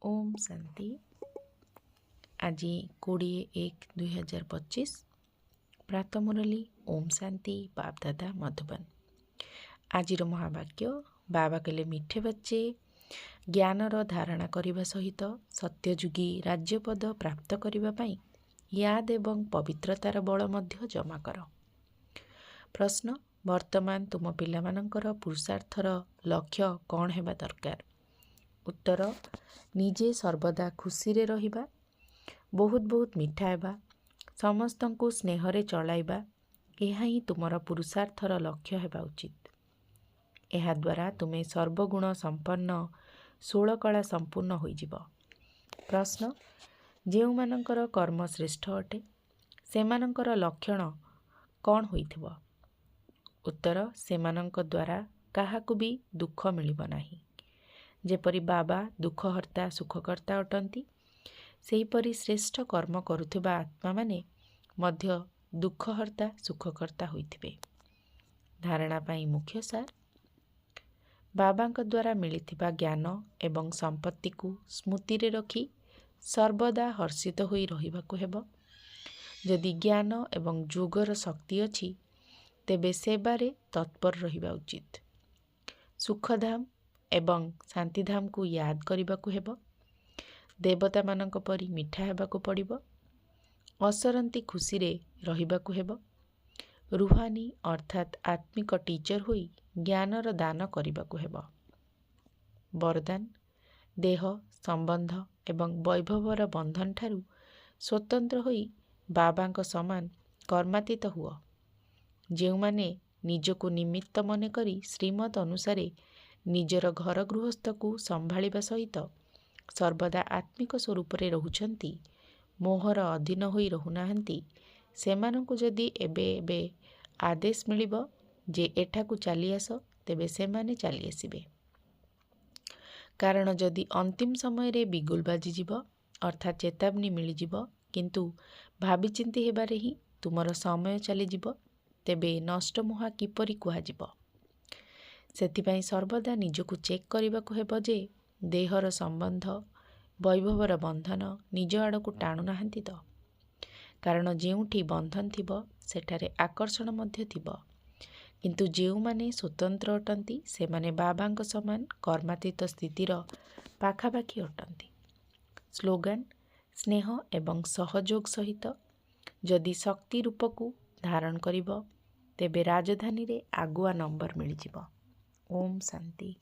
ओम शांति। आज 20/1/2025 प्रातः मुरली ओम शांति बापदादा मधुबन। आज महावाक्य बाबा कहले मिठे बच्चे ज्ञानर धारणा करने सहित सत्यजुगी राज्यपद प्राप्त करने याद एवं पवित्रतार बल मध्य जमा कर। प्रश्न वर्तमान तुम पिलामानंकर पुरुषार्थर लक्ष्य कौन हेबा दरकार? उत्तर निजे सर्वदा खुशी रे रहिबा, बहुत बहुत मिठा हेबा, समस्त को स्नेह चलाइबा, यह ही तुमर पुरुषार्थर लक्ष्य हेबा उचित। यह द्वारा तुम्हें सर्वगुण संपन्न 16 कला संपूर्ण होइजिब। प्रश्न जेउ मानकर कर्म श्रेष्ठ अटे सेमानकर लक्षण कौन होइथिब? उत्तर सेमानक द्वारा काहाकु भी दुख मिलिब नाही। जेपरि बाबा दुखहर्ता सुखकर्ता अटंती सेहीपरि श्रेष्ठ कर्म करुथिबा आत्मा माने मध्य दुखहर्ता सुखकर्ता होइथिबे। धारणा पाई मुख्य सार बाबांक द्वारा मिलिथिबा ज्ञान एवं संपत्ति को स्मृति रे रखी सर्वदा हर्षित होई रहिबाकु हेबो। यदि ज्ञान एवं जोगर शक्ति अछि तेबे सेवारे तत्पर रहिबा उचित। सुखधाम एवं शांतिधाम को याद करने हेब। देवता मानक परी मिठा हेबाकु पड़िबो। असरंती खुशी रे रहिबाकु हेब। रूहानी अर्थात आत्मिक टीचर होई ज्ञानर दान करबाकु हेब। वरदान देह संबंध एवं वैभवर बंधन ठारू स्वतंत्र होई बाबांक समान कर्मातीत हुआ। जेउ माने निजको निमित्त मने करी श्रीमत अनुसारे निजर घर गृहस्थ को संभाळिबा सहित सर्वदा आत्मिक स्वरूप रे रहुछंती, मोहर अधीन होई रहुनाहंती, सेमानंकु जदि एबे आदेश मिलिबो जे एठाकु चली आस तेबे सेमाने चली आसिबे। कारण जदि अंतिम समय रे बिगुल बाजी जीव अर्थात चेतावनी मिली जीव किंतु भावी चिंती हेबारे ही तुमर समय चली जीव तेबे नष्ट मुहा किपरि कुहा जीव। सेथिपाई सर्वदा निजको चेक करबाकु हेब जे देहर संबंध वैभवर बंधन निज आड़कू टाणु नाहांती तो। कारण जेउठी बंधन थिबो सेठारे आकर्षण मध्य थिबो, किंतु जेउ माने स्वतंत्र अटंती से माने बाबांक समान कर्मातीत स्थितिर पाखापाखी अटंती। स्लोगान स्नेह एवं सहयोग सहित जदि शक्ति रूपकू धारण करिब तेबे राजधानी रे आगुआ नंबर मिल जिवो। ओम शांति।